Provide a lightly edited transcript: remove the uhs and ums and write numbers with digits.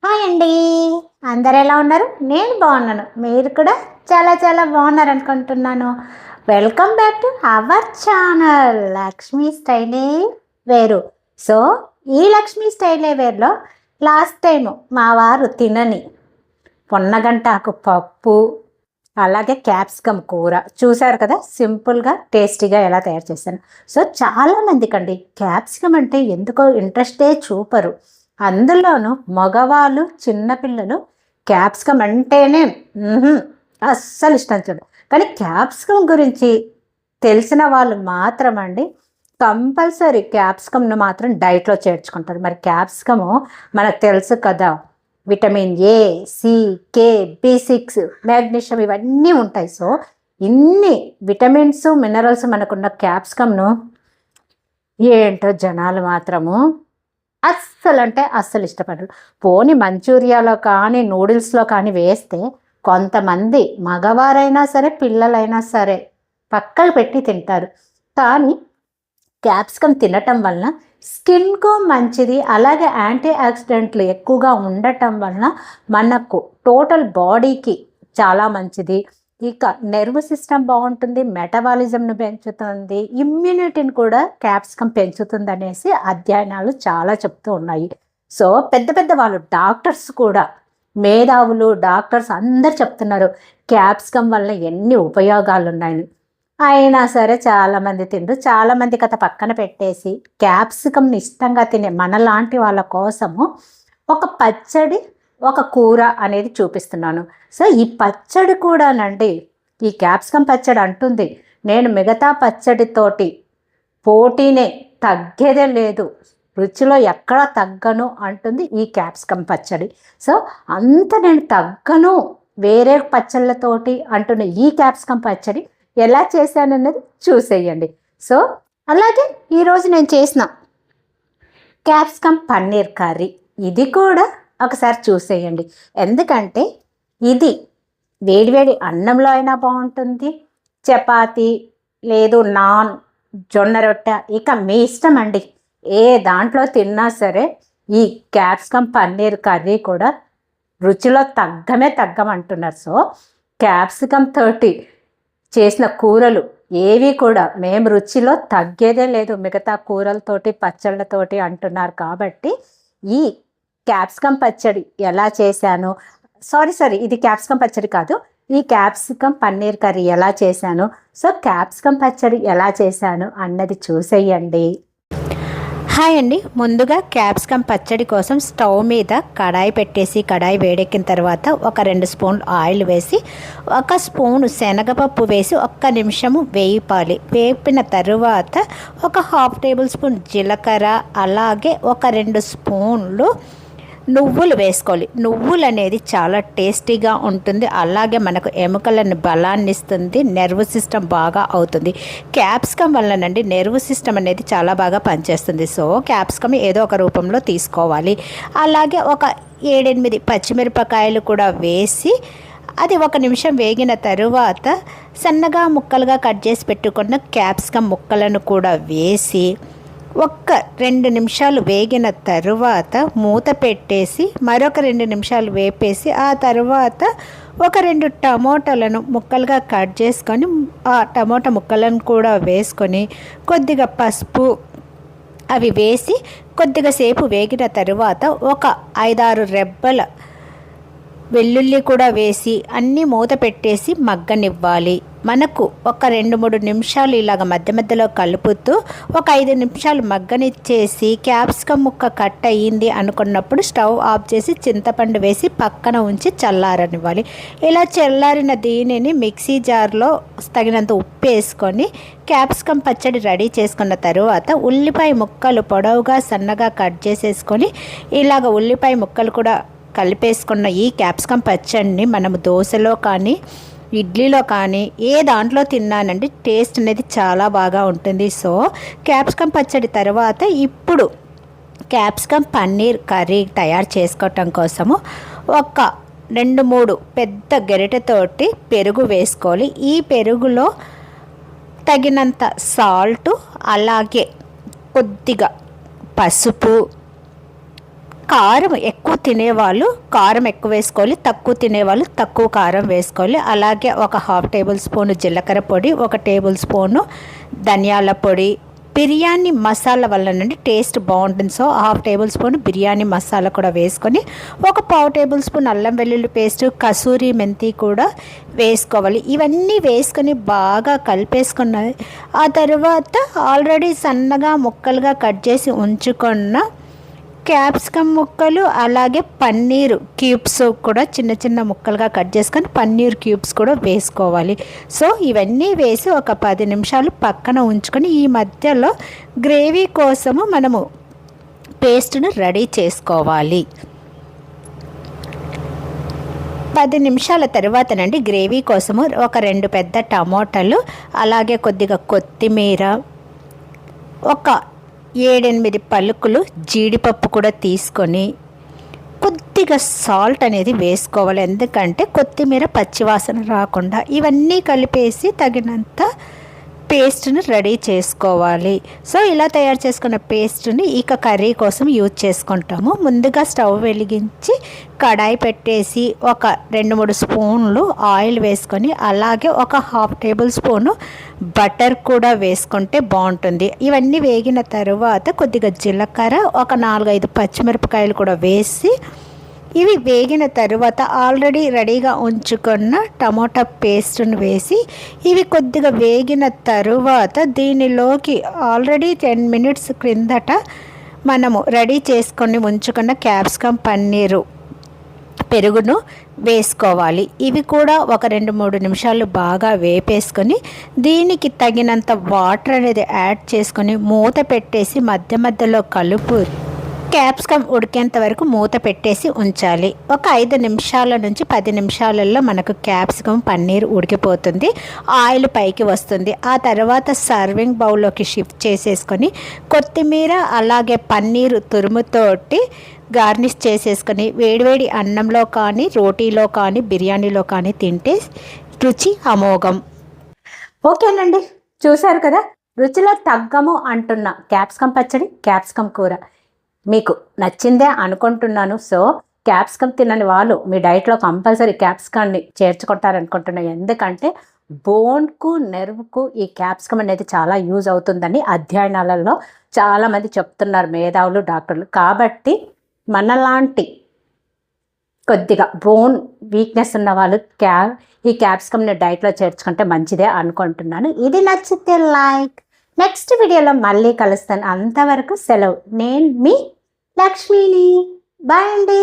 Hi అండి. అందరు ఎలా ఉన్నారు? నేను బాగున్నాను. మీరు కూడా చాలా చాలా బాగున్నారు అనుకుంటున్నాను. Welcome back to our channel Lakshmi స్టైలే వేరు. సో ఈ లక్ష్మీ స్టైలే వేర్లో లాస్ట్ టైం మా వారు తినని పొన్నగంటాకు పప్పు, అలాగే క్యాప్సికమ్ కూర చూశారు కదా, సింపుల్గా టేస్టీగా ఎలా తయారు చేశాను. సో చాలామందికి అండి క్యాప్సికమ్ అంటే ఎందుకో ఇంట్రెస్టే చూపరు. అందులోనూ మగవాళ్ళు చిన్నపిల్లలు క్యాప్సికమ్ అంటేనే అస్సలు ఇష్టం చూడు. కానీ క్యాప్సికమ్ గురించి తెలిసిన వాళ్ళు మాత్రం అండి కంపల్సరీ క్యాప్సికమ్ను మాత్రం డైట్లో చేర్చుకుంటారు. మరి క్యాప్సికము మనకు తెలుసు కదా, విటమిన్ ఏ, సి, కే, బి6, మ్యాగ్నీషియం ఇవన్నీ ఉంటాయి. సో ఇన్ని విటమిన్స్ మినరల్స్ మనకున్న క్యాప్సికమ్ను ఏంటో జనాలు మాత్రము అస్సలు అంటే అస్సలు ఇష్టపడరు. పోనీ మంచూరియాలో కానీ నూడిల్స్లో కానీ వేస్తే కొంతమంది మగవారైనా సరే పిల్లలైనా సరే పక్కకు పెట్టి తింటారు. కానీ క్యాప్సికమ్ తినటం వలన స్కిన్కు మంచిది, అలాగే యాంటీ ఆక్సిడెంట్లు ఎక్కువగా ఉండటం వలన మనకు టోటల్ బాడీకి చాలా మంచిది. ఇక నెర్వ్ సిస్టమ్ బాగుంటుంది, మెటబాలిజంను పెంచుతుంది, ఇమ్యూనిటీని కూడా క్యాప్సికమ్ పెంచుతుంది అనేసి అధ్యయనాలు చాలా చెప్తూ ఉన్నాయి. సో పెద్ద పెద్ద వాళ్ళు డాక్టర్స్ కూడా, మేధావులు డాక్టర్స్ అందరు చెప్తున్నారు క్యాప్సికమ్ వల్ల ఎన్ని ఉపయోగాలు ఉన్నాయని. అయినా సరే చాలామంది తింటూ చాలామంది కథ పక్కన పెట్టేసి క్యాప్సికమ్ని ఇష్టంగా తినే మనలాంటి వాళ్ళ కోసము ఒక పచ్చడి, ఒక కూర అనేది చూపిస్తున్నాను. సో ఈ పచ్చడి కూడానండి, ఈ క్యాప్సికమ్ పచ్చడి అంటుంది నేను మిగతా పచ్చడితోటి పోటీనే, తగ్గేదే లేదు, రుచిలో ఎక్కడ తగ్గను అంటుంది ఈ క్యాప్సికమ్ పచ్చడి. సో అంత నేను తగ్గను వేరే పచ్చళ్ళతోటి అంటున్న ఈ క్యాప్సికమ్ పచ్చడి ఎలా చేశానన్నది చూసేయండి. సో అలాగే ఈరోజు నేను చేసిన క్యాప్సికమ్ పన్నీర్ కర్రీ, ఇది కూడా ఒకసారి చూసేయండి. ఎందుకంటే ఇది వేడివేడి అన్నంలో అయినా బాగుంటుంది, చపాతీ లేదు నాన్, జొన్న రొట్టె, ఇక మీ ఇష్టం అండి, ఏ దాంట్లో తిన్నా సరే ఈ క్యాప్సికమ్ పన్నీర్ కర్రీ కూడా రుచిలో తగ్గమంటున్నారు. సో క్యాప్సికమ్ తోటి చేసిన కూరలు ఏవి కూడా మేము రుచిలో తగ్గేదే లేదు మిగతా కూరలతోటి పచ్చళ్ళతోటి అంటున్నారు. కాబట్టి ఈ క్యాప్సికమ్ పచ్చడి ఎలా చేశాను, సారీ ఇది క్యాప్సికమ్ పచ్చడి కాదు, ఈ క్యాప్సికమ్ పన్నీర్ కర్రీ ఎలా చేశాను, సో క్యాప్సికమ్ పచ్చడి ఎలా చేశాను అన్నది చూసేయండి. హాయ్ అండి. ముందుగా క్యాప్సికమ్ పచ్చడి కోసం స్టవ్ మీద కడాయి పెట్టేసి, కడాయి వేడెక్కిన తర్వాత ఒక 2 స్పూన్లు ఆయిల్ వేసి, 1 స్పూను శనగపప్పు వేసి 1 నిమిషము వేపాలి. వేపిన తరువాత ఒక 1/2 టేబుల్ స్పూన్ జీలకర్ర, అలాగే ఒక 2 స్పూన్లు నువ్వులు వేసుకోవాలి. నువ్వులు అనేది చాలా టేస్టీగా ఉంటుంది, అలాగే మనకు ఎముకలను బలాన్ని ఇస్తుంది, నెర్వ్ సిస్టమ్ బాగా అవుతుంది. క్యాప్సికమ్ వల్లనండి నెర్వ్ సిస్టమ్ అనేది చాలా బాగా పనిచేస్తుంది. సో క్యాప్సికమ్ ఏదో ఒక రూపంలో తీసుకోవాలి. అలాగే ఒక 7-8 పచ్చిమిరపకాయలు కూడా వేసి, అది 1 నిమిషం వేగిన తరువాత సన్నగా ముక్కలుగా కట్ చేసి పెట్టుకున్న క్యాప్సికమ్ ముక్కలను కూడా వేసి 2 నిమిషాలు వేగిన తరువాత మూత పెట్టేసి మరొక 2 నిమిషాలు వేపేసి, ఆ తర్వాత ఒక 2 టమోటాలను ముక్కలుగా కట్ చేసుకొని ఆ టమోటా ముక్కలను కూడా వేసుకొని కొద్దిగా పసుపు అవి వేసి కొద్దిగా సేపు వేగిన తరువాత ఒక 5-6 రెబ్బల వెల్లుల్లి కూడా వేసి అన్నీ మూత పెట్టేసి మగ్గనివ్వాలి. మనకు ఒక 2-3 నిమిషాలు ఇలాగ మధ్య మధ్యలో కలుపుతూ ఒక 5 నిమిషాలు మగ్గనిచ్చేసి క్యాప్సికమ్ ముక్క కట్ అయ్యింది అనుకున్నప్పుడు స్టవ్ ఆఫ్ చేసి చింతపండు వేసి పక్కన ఉంచి చల్లారనివ్వాలి. ఇలా చల్లారిన దీనిని మిక్సీ జార్లో తగినంత ఉప్పు వేసుకొని క్యాప్సికమ్ పచ్చడి రెడీ చేసుకున్న తరువాత ఉల్లిపాయ ముక్కలు పొడవుగా సన్నగా కట్ చేసేసుకొని ఇలాగ ఉల్లిపాయ ముక్కలు కూడా కలిపేసుకున్న ఈ క్యాప్సికమ్ పచ్చడిని మనము దోశలో కానీ ఇడ్లీలో కానీ ఏ దాంట్లో తిన్నానండి టేస్ట్ అనేది చాలా బాగా ఉంటుంది. సో క్యాప్సికమ్ పచ్చడి తర్వాత ఇప్పుడు క్యాప్సికమ్ పన్నీర్ కర్రీ తయారు చేసుకోవటం కోసము ఒక 2-3 పెద్ద గరిటెతోటి పెరుగు వేసుకోవాలి. ఈ పెరుగులో తగినంత సాల్టు, అలాగే కొద్దిగా పసుపు, కారం ఎక్కువ తినేవాళ్ళు కారం ఎక్కువ వేసుకోవాలి, తక్కువ తినేవాళ్ళు తక్కువ కారం వేసుకోవాలి. అలాగే ఒక 1/2 టేబుల్ స్పూను జీలకర్ర పొడి, 1 టేబుల్ స్పూను ధనియాల పొడి, బిర్యానీ మసాలా వల్ల నుండి టేస్ట్ బాగుంటుంది. So 1/2 table spoon biryani masala కూడా వేసుకొని 1/4 టేబుల్ స్పూన్ అల్లం వెల్లుల్లి పేస్ట్, కసూరి మెంతి కూడా వేసుకోవాలి. ఇవన్నీ వేసుకొని బాగా కలిపేసుకున్న ఆ తర్వాత ఆల్రెడీ సన్నగా ముక్కలుగా కట్ చేసి ఉంచుకున్న క్యాప్సికమ్ ముక్కలు, అలాగే పన్నీర్ క్యూబ్స్ కూడా చిన్న చిన్న ముక్కలుగా కట్ చేసుకొని పన్నీర్ క్యూబ్స్ కూడా వేసుకోవాలి. సో ఇవన్నీ వేసి ఒక 10 నిమిషాలు పక్కన ఉంచుకొని ఈ మధ్యలో గ్రేవీ కోసము మనము పేస్ట్ను రెడీ చేసుకోవాలి. 10 నిమిషాల తర్వాతనండి గ్రేవీ కోసము ఒక 2 పెద్ద టమోటాలు, అలాగే కొద్దిగా కొత్తిమీర, ఒక 7-8 పలుకులు జీడిపప్పు కూడా తీసుకొని కొద్దిగా సాల్ట్ అనేది వేసుకోవాలి. ఎందుకంటే కొత్తిమీర పచ్చివాసన రాకుండా. ఇవన్నీ కలిపేసి తగినంత పేస్ట్ని రెడీ చేసుకోవాలి. సో ఇలా తయారు చేసుకున్న పేస్ట్ని ఇక కర్రీ కోసం యూజ్ చేసుకుంటాము. ముందుగా స్టవ్ వెలిగించి కడాయి పెట్టేసి ఒక 2-3 స్పూన్లు ఆయిల్ వేసుకొని, అలాగే ఒక 1/2 టేబుల్ స్పూను బటర్ కూడా వేసుకుంటే బాగుంటుంది. ఇవన్నీ వేగిన తర్వాత కొద్దిగా జీలకర్ర, ఒక 4-5 పచ్చిమిరపకాయలు కూడా వేసి, ఇవి వేగిన తరువాత ఆల్రెడీ రెడీగా ఉంచుకున్న టమోటా పేస్ట్ను వేసి, ఇవి కొద్దిగా వేగిన తరువాత దీనిలోకి ఆల్రెడీ 10 మినిట్స్ క్రిందట మనము రెడీ చేసుకొని ఉంచుకున్న క్యాప్సికమ్ పన్నీరు పెరుగును వేసుకోవాలి. ఇవి కూడా ఒక 2-3 నిమిషాలు బాగా వేపేసుకొని దీనికి తగినంత వాటర్ అనేది యాడ్ చేసుకొని మూత పెట్టేసి మధ్య మధ్యలో కలుపు క్యాప్సికమ్ ఉడికేంత వరకు మూత పెట్టేసి ఉంచాలి. ఒక 5 నిమిషాల నుంచి 10 నిమిషాలలో మనకు క్యాప్సికమ్ పన్నీర్ ఉడికిపోతుంది, ఆయిల్ పైకి వస్తుంది. ఆ తర్వాత సర్వింగ్ బౌల్లోకి షిఫ్ట్ చేసేసుకొని కొత్తిమీర అలాగే పన్నీరు తురుముతోటి గార్నిష్ చేసేసుకొని వేడివేడి అన్నంలో కానీ, రోటీలో కానీ, బిర్యానీలో కానీ తింటే రుచి అమోఘం. ఓకేనండి, చూసారు కదా, రుచిలో తగ్గము అంటున్న క్యాప్సికమ్ పచ్చడి, క్యాప్సికమ్ కూర మీకు నచ్చిందే అనుకుంటున్నాను. సో క్యాప్సికమ్ తినని వాళ్ళు మీ డైట్లో కంపల్సరీ క్యాప్సికమ్ని చేర్చుకుంటారనుకుంటున్నాను. ఎందుకంటే బోన్కు, నెర్వ్కు ఈ క్యాప్సికమ్ అనేది చాలా యూజ్ అవుతుందని అధ్యయనాలలో చాలామంది చెప్తున్నారు, మేధావులు, డాక్టర్లు. కాబట్టి మనలాంటి కొద్దిగా బోన్ వీక్నెస్ ఉన్న వాళ్ళు ఈ క్యాప్సికమ్ని డైట్లో చేర్చుకుంటే మంచిదే అనుకుంటున్నాను. ఇది నచ్చితే లైక్. నెక్స్ట్ వీడియోలో మళ్ళీ కలుస్తాను. అంతవరకు సెలవు. నేను మీ లక్ష్మిని. బాయ్ అండి.